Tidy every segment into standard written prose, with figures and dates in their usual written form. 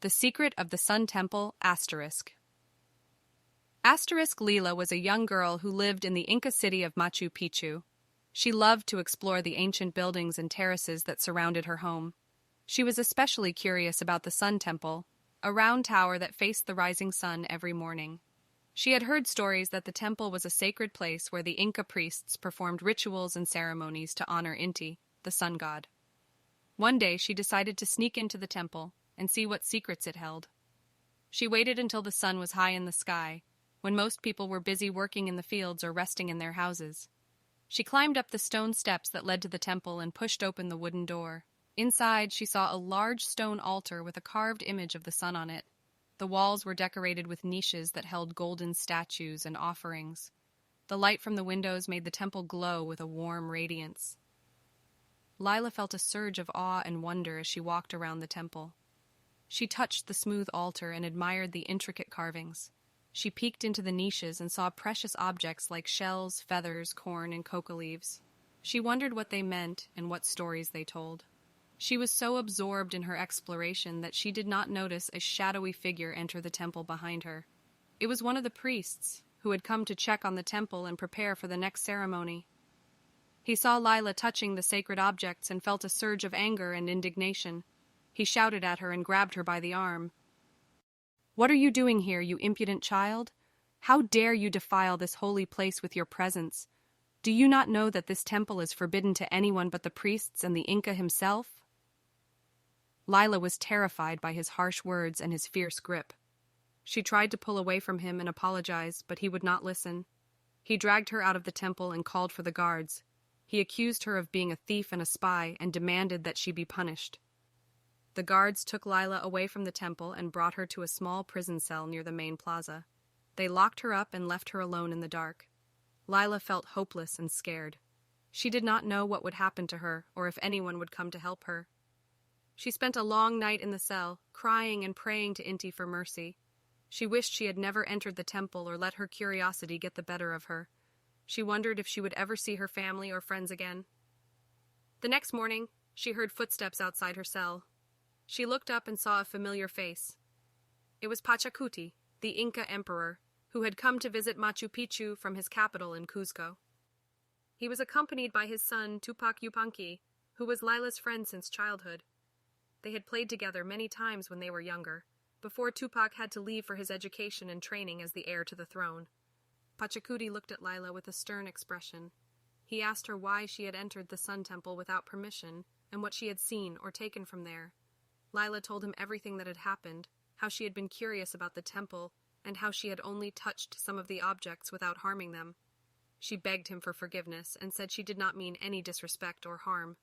The Secret of the Sun Temple, ****. Lila was a young girl who lived in the Inca city of Machu Picchu. She loved to explore the ancient buildings and terraces that surrounded her home. She was especially curious about the Sun Temple, a round tower that faced the rising sun every morning. She had heard stories that the temple was a sacred place where the Inca priests performed rituals and ceremonies to honor Inti, the sun god. One day she decided to sneak into the temple and see what secrets it held. She waited until the sun was high in the sky, when most people were busy working in the fields or resting in their houses. She climbed up the stone steps that led to the temple and pushed open the wooden door. Inside, she saw a large stone altar with a carved image of the sun on it. The walls were decorated with niches that held golden statues and offerings. The light from the windows made the temple glow with a warm radiance. Lila felt a surge of awe and wonder as she walked around the temple. She touched the smooth altar and admired the intricate carvings. She peeked into the niches and saw precious objects like shells, feathers, corn, and coca leaves. She wondered what they meant and what stories they told. She was so absorbed in her exploration that she did not notice a shadowy figure enter the temple behind her. It was one of the priests, who had come to check on the temple and prepare for the next ceremony. He saw Lila touching the sacred objects and felt a surge of anger and indignation. He shouted at her and grabbed her by the arm. "What are you doing here, you impudent child? How dare you defile this holy place with your presence? Do you not know that this temple is forbidden to anyone but the priests and the Inca himself?" Lila was terrified by his harsh words and his fierce grip. She tried to pull away from him and apologize, but he would not listen. He dragged her out of the temple and called for the guards. He accused her of being a thief and a spy and demanded that she be punished. The guards took Lila away from the temple and brought her to a small prison cell near the main plaza. They locked her up and left her alone in the dark. Lila felt hopeless and scared. She did not know what would happen to her or if anyone would come to help her. She spent a long night in the cell, crying and praying to Inti for mercy. She wished she had never entered the temple or let her curiosity get the better of her. She wondered if she would ever see her family or friends again. The next morning, she heard footsteps outside her cell. She looked up and saw a familiar face. It was Pachacuti, the Inca emperor, who had come to visit Machu Picchu from his capital in Cuzco. He was accompanied by his son Tupac Yupanqui, who was Lila's friend since childhood. They had played together many times when they were younger, before Tupac had to leave for his education and training as the heir to the throne. Pachacuti looked at Lila with a stern expression. He asked her why she had entered the Sun Temple without permission and what she had seen or taken from there. Lila told him everything that had happened, how she had been curious about the temple, and how she had only touched some of the objects without harming them. She begged him for forgiveness and said she did not mean any disrespect or harm.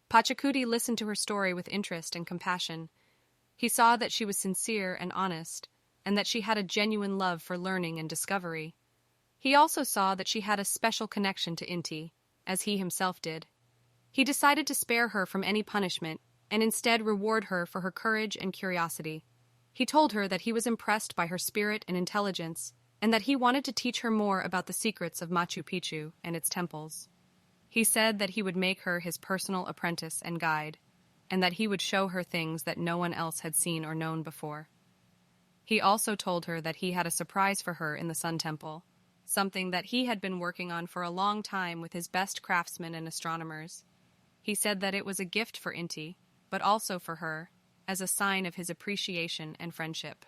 Pachacuti listened to her story with interest and compassion. He saw that she was sincere and honest, and that she had a genuine love for learning and discovery. He also saw that she had a special connection to Inti, as he himself did. He decided to spare her from any punishment and instead reward her for her courage and curiosity. He told her that he was impressed by her spirit and intelligence, and that he wanted to teach her more about the secrets of Machu Picchu and its temples. He said that he would make her his personal apprentice and guide, and that he would show her things that no one else had seen or known before. He also told her that he had a surprise for her in the Sun Temple, something that he had been working on for a long time with his best craftsmen and astronomers. He said that it was a gift for Inti, but also for her, as a sign of his appreciation and friendship.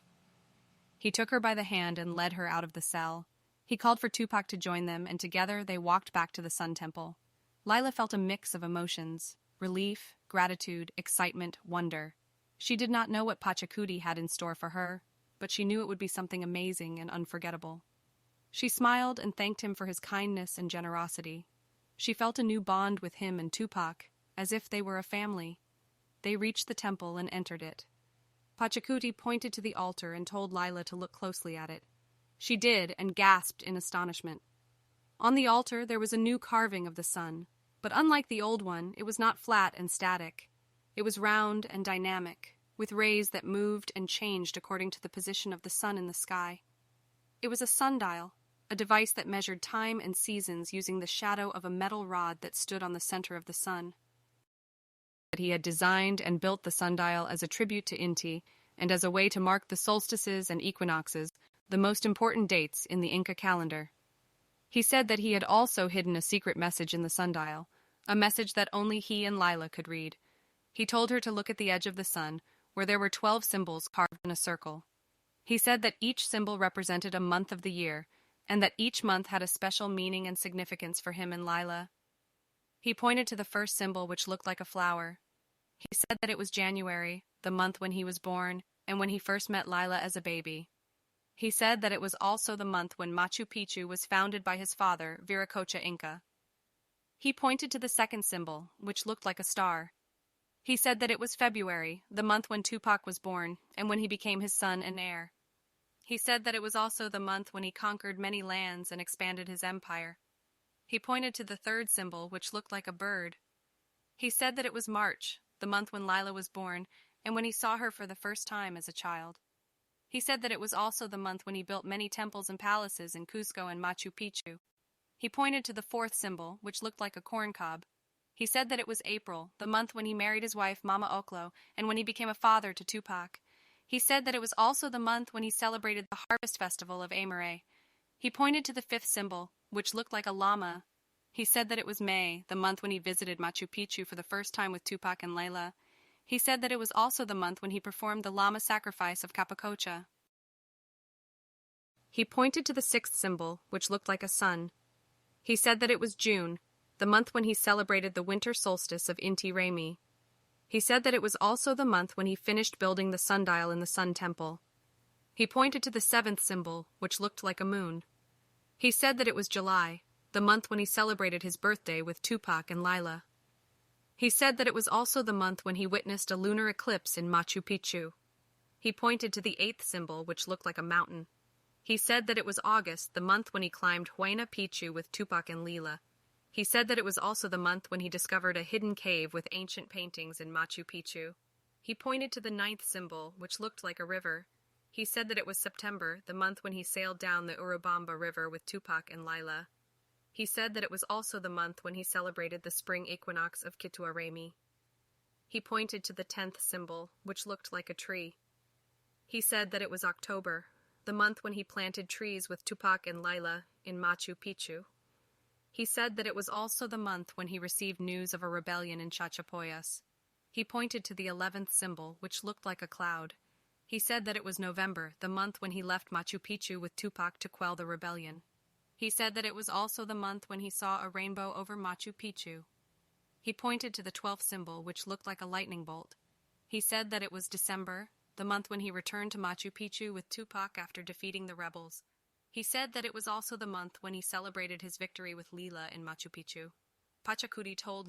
He took her by the hand and led her out of the cell. He called for Tupac to join them, and together they walked back to the Sun Temple. Lila felt a mix of emotions: relief, gratitude, excitement, wonder. She did not know what Pachacuti had in store for her, but she knew it would be something amazing and unforgettable. She smiled and thanked him for his kindness and generosity. She felt a new bond with him and Tupac, as if they were a family. They reached the temple and entered it. Pachacuti pointed to the altar and told Lila to look closely at it. She did, and gasped in astonishment. On the altar there was a new carving of the sun, but unlike the old one, it was not flat and static. It was round and dynamic, with rays that moved and changed according to the position of the sun in the sky. It was a sundial, a device that measured time and seasons using the shadow of a metal rod that stood on the center of the sun. that he had designed and built the sundial as a tribute to Inti and as a way to mark the solstices and equinoxes, the most important dates in the Inca calendar. He said that he had also hidden a secret message in the sundial, a message that only he and Lila could read. He told her to look at the edge of the sun, where there were 12 symbols carved in a circle. He said that each symbol represented a month of the year, and that each month had a special meaning and significance for him and Lila. He pointed to the first symbol, which looked like a flower. He said that it was January, the month when he was born, and when he first met Lila as a baby. He said that it was also the month when Machu Picchu was founded by his father, Viracocha Inca. He pointed to the second symbol, which looked like a star. He said that it was February, the month when Tupac was born, and when he became his son and heir. He said that it was also the month when he conquered many lands and expanded his empire. He pointed to the third symbol, which looked like a bird. He said that it was March, the month when Lila was born, and when he saw her for the first time as a child. He said that it was also the month when he built many temples and palaces in Cusco and Machu Picchu. He pointed to the fourth symbol, which looked like a corn cob. He said that it was April, the month when he married his wife Mama Oklo, and when he became a father to Tupac. He said that it was also the month when he celebrated the harvest festival of Amare. He pointed to the fifth symbol, which looked like a llama. He said that it was May, the month when he visited Machu Picchu for the first time with Tupac and Lila. He said that it was also the month when he performed the llama sacrifice of Capacocha. He pointed to the sixth symbol, which looked like a sun. He said that it was June, the month when he celebrated the winter solstice of Inti Raymi. He said that it was also the month when he finished building the sundial in the Sun Temple. He pointed to the seventh symbol, which looked like a moon. He said that it was July, the month when he celebrated his birthday with Tupac and Lila. He said that it was also the month when he witnessed a lunar eclipse in Machu Picchu. He pointed to the eighth symbol, which looked like a mountain. He said that it was August, the month when he climbed Huayna Picchu with Tupac and Lila. He said that it was also the month when he discovered a hidden cave with ancient paintings in Machu Picchu. He pointed to the ninth symbol, which looked like a river. He said that it was September, the month when he sailed down the Urubamba River with Tupac and Lila. He said that it was also the month when he celebrated the spring equinox of Kituarami. He pointed to the 10th symbol, which looked like a tree. He said that it was October, the month when he planted trees with Tupac and Lila in Machu Picchu. He said that it was also the month when he received news of a rebellion in Chachapoyas. He pointed to the 11th symbol, which looked like a cloud. He said that it was November, the month when he left Machu Picchu with Tupac to quell the rebellion. He said that it was also the month when he saw a rainbow over Machu Picchu. He pointed to the 12th symbol, which looked like a lightning bolt. He said that it was December, the month when he returned to Machu Picchu with Tupac after defeating the rebels. He said that it was also the month when he celebrated his victory with Lila in Machu Picchu. Pachacudi told